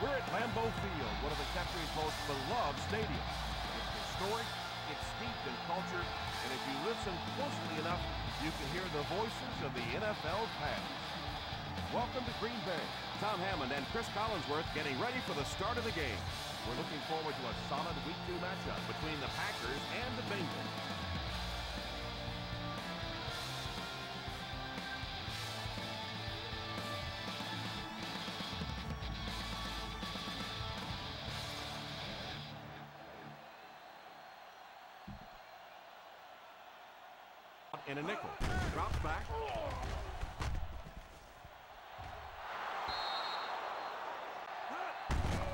We're at Lambeau Field, one of the country's most beloved stadiums. It's historic, it's steeped in culture, and if you listen closely enough, you can hear the voices of the NFL's past. Welcome to Green Bay. Tom Hammond and Chris Collinsworth getting ready for the start of the game. We're looking forward to a solid Week 2 matchup between the Packers and the Bengals. In a nickel, drops back.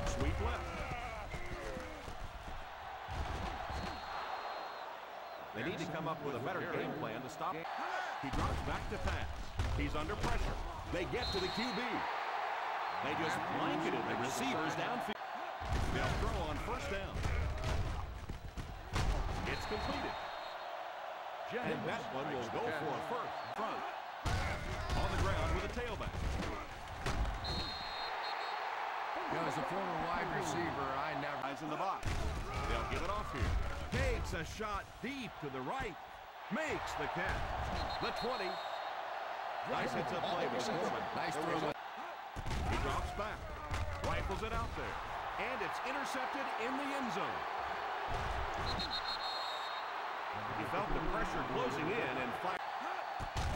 Sweep left. They need to come up with a better game plan to stop. He drops back to pass. He's under pressure. They get to the QB. They just blanketed the receivers downfield. They'll throw on first down. It's completed. And that one will go for a first. Front. On the ground with a tailback. As a former wide receiver, I never... Eyes in the box. They'll give it off here. Takes a shot deep to the right. Makes the catch. The 20. Nice hits up play with Coffman. Nice throw. He drops back. Rifles it out there. And it's intercepted in the end zone. He felt the pressure closing in and fires.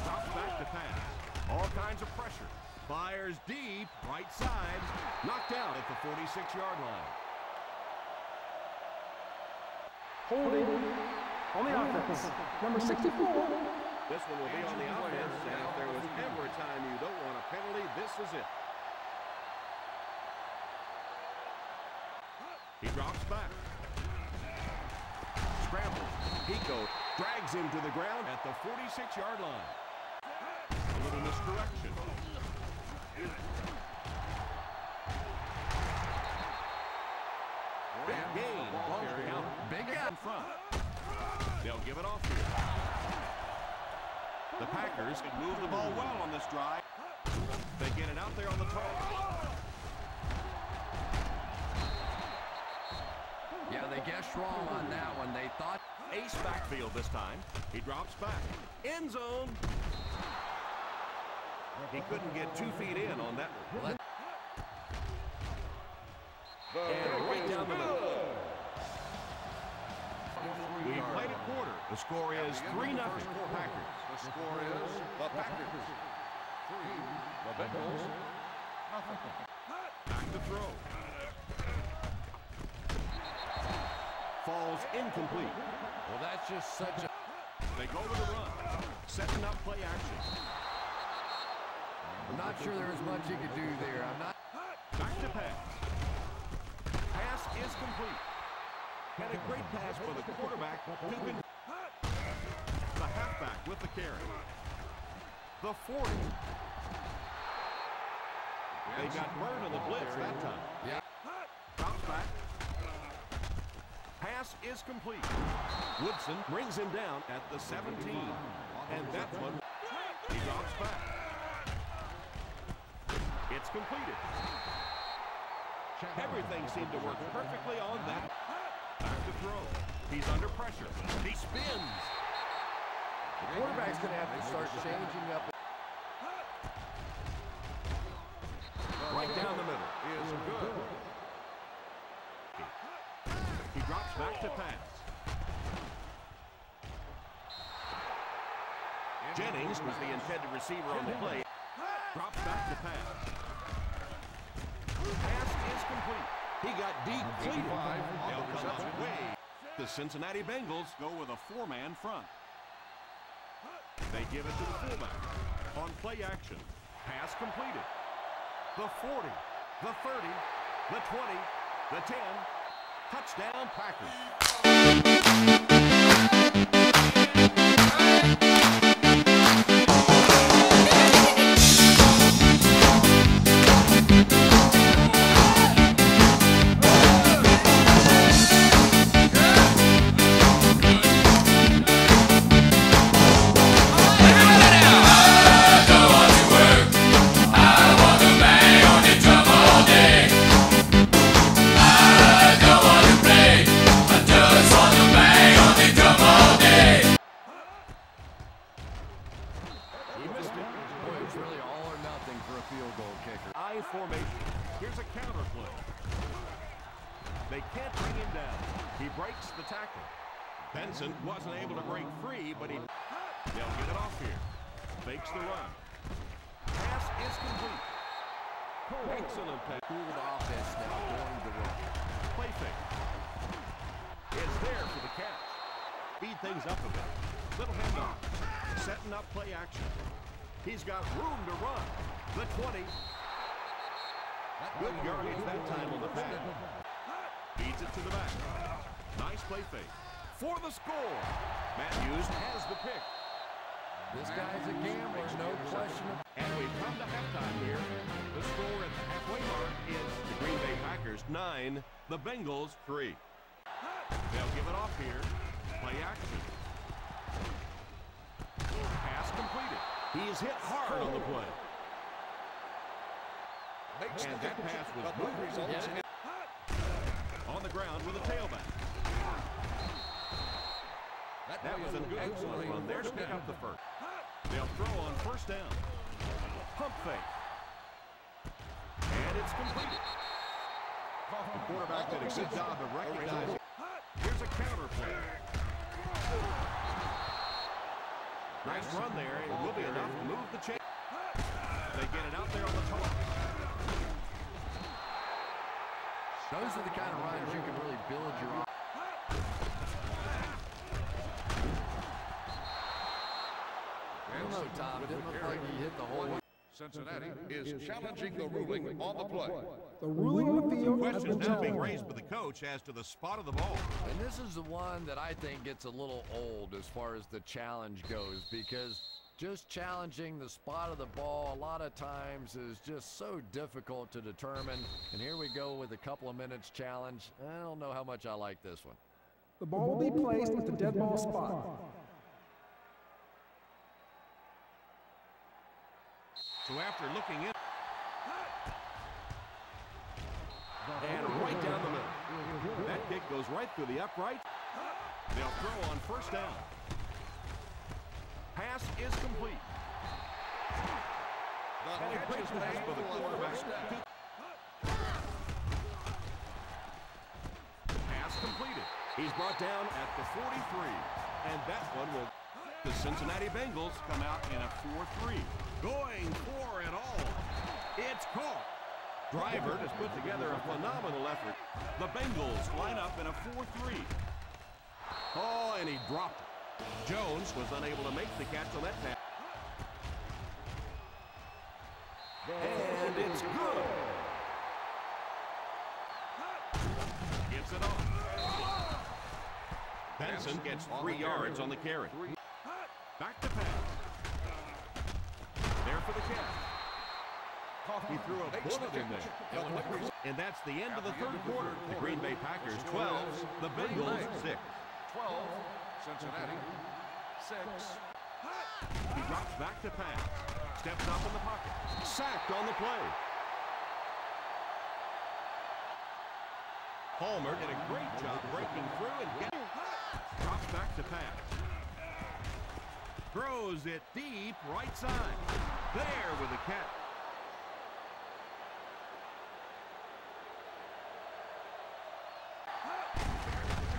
Drops back to pass. All kinds of pressure. Fires deep, right side. Knocked out at the 46-yard line. Holding on the offense. Number 64. This one will be on the offense, and if there was ever a time you don't want a penalty, this is it. He drops back. Scrambles. Pico drags him to the ground at the 46-yard line. A little misdirection. Big gain. Big out in front. They'll give it off here. The Packers can move the ball well on this drive. They get it out there on the toss. Yeah, they guessed wrong on that one. They thought Ace backfield this time. He drops back. End zone. He couldn't get 2 feet in on that one. And right down the middle. We played a quarter. The score is 3-0 Packers. The score is the Packers 3, the Bengals nothing. Back to throw. Falls incomplete. well, that's just such a... They go with a run. Setting up play action. I'm not sure there's much you could do there. I'm not... Back to pass. Pass is complete. Had a great pass for the quarterback. The halfback with the carry. The 40. They got burned on the blitz that time. Yeah. Drops back. Pass is complete. Woodson brings him down at the 17. And that one, he drops back. It's completed. Everything seemed to work perfectly on that. Back to throw. He's under pressure. He spins. The quarterback's going to have to start changing up. Right down the middle. Is good. He drops back to pass. Jennings was the intended receiver on the play. Drops back to pass. Pass is complete. He got deep. They'll come up way. The Cincinnati Bengals go with a 4-man front. They give it to the fullback. On play action. Pass completed. The 40, the 30, the 20, the 10. Touchdown, Packers. really all or nothing for a field goal kicker. I formation. Here's a counter play. They can't bring him down. He breaks the tackle. Benson wasn't able to break free, but they'll get it off here. Fakes the run. Pass is complete. Excellent pass. Cool the offense now going to run. Play fake. It's there for the catch. Speed things up a bit. Little handoff. Setting up play action. He's got room to run. The 20. Good yardage that time on the pad. Feeds it to the back. Nice play fake. For the score. Matthews has the pick. This guy's a gambler, no question. And we've come to halftime here. The score at the halfway mark is the Green Bay Packers 9, the Bengals 3. They'll give it off here. Play action. Pass completed. He's hit hard on the play. And that pass was moved. On the ground with a tailback. That was an excellent run there to pick up the first. They'll throw on first down. Pump fake. And it's completed. The quarterback did a good job of recognizing. Here's a counter play. Nice run there. It will be enough to move the chain. They get it out there on the top. Those are the kind of runs you can really build your own. No, Tom, didn't look like he hit the hole. Cincinnati is challenging the ruling on the play. The ruling on the field has Questions been now being challenged. raised by the coach as to the spot of the ball. And this is the one that I think gets a little old as far as the challenge goes, because just challenging the spot of the ball a lot of times is just so difficult to determine. And here we go with a couple of minutes challenge. I don't know how much I like this one. The ball will be placed at the dead ball spot. So after looking in, and right down the middle. That kick goes right through the upright. They'll throw on first down. Pass is complete. And a great pass for the quarterback. Pass completed. He's brought down at the 43. And that one will. The Cincinnati Bengals come out in a 4-3. Going for it all. It's caught. Driver has put together a phenomenal effort. The Bengals line up in a 4-3. Oh, and he dropped it. Jones was unable to make the catch on that pass. And it's good. Gives it off. Benson gets 3 yards on the carry. Back to pass. There for the catch. He threw a bullet in there. And that's the end of the third quarter. The Green Bay Packers 12, the Bengals 6. 12, Cincinnati, 6. He drops back to pass. Steps up in the pocket. Sacked on the play. Palmer did a great job breaking through and getting. Drops back to pass. Throws it deep right side. There with the catch.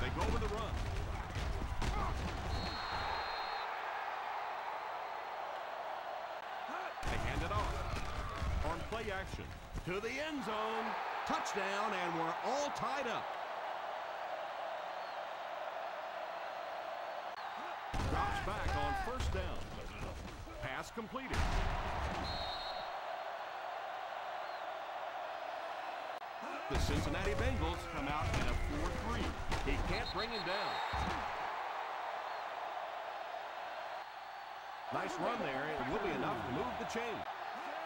They go with the run. They hand it off. On play action. To the end zone. Touchdown, and we're all tied up. Drops back on first down. Pass completed. The Cincinnati Bengals come out in a 4-3. He can't bring him down. Nice run there. It will be enough to move the chain.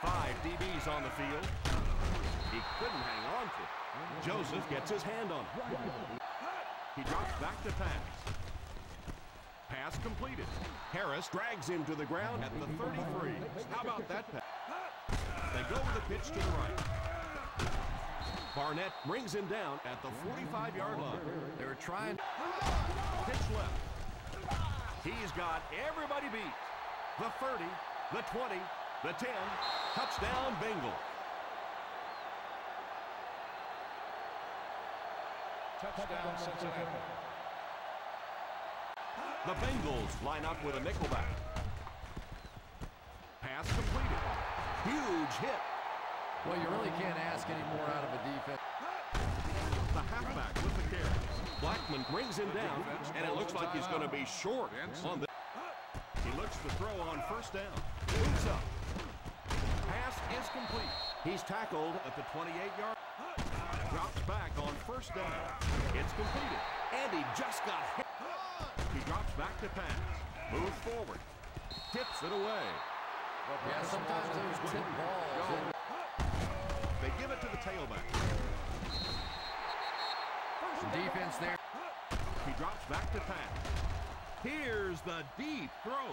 5 DBs on the field. He couldn't hang on to it. Joseph gets his hand on it. He drops back to pass. Pass completed. Harris drags him to the ground at the 33. How about that pass? They go with a pitch to the right. Barnett brings him down at the 45-yard line. They were trying. Pitch left. He's got everybody beat. The 30, the 20, The 10, touchdown Bengals. Touchdown Cincinnati. The Bengals line up with a nickelback. Pass completed. Huge hit. Well, you really can't ask any more out of a defense. The halfback with the carry. Blackmon brings him down, and it looks like he's going to be short on this. He looks to throw on first down. Moves up. Pass is complete. He's tackled at the 28-yard. Drops back on first down. It's completed. And he just got hit. He drops back to pass. Moves forward. Tips it away. Yeah, sometimes those tip balls. They give it to the tailback. Some defense there. He drops back to pass. Here's the deep throw.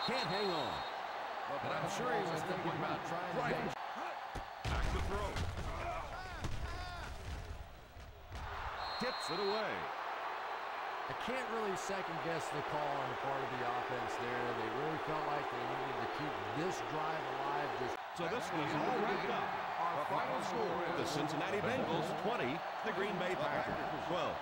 Can't hang on. But I'm sure he was thinking about trying to make. Back to throw. Tips it away. I can't really second-guess the call on the part of the offense there. They really felt like they needed to keep this drive alive. So this was all wrapped up. Our final score, the Cincinnati Bengals 20, the Green Bay Packers 12.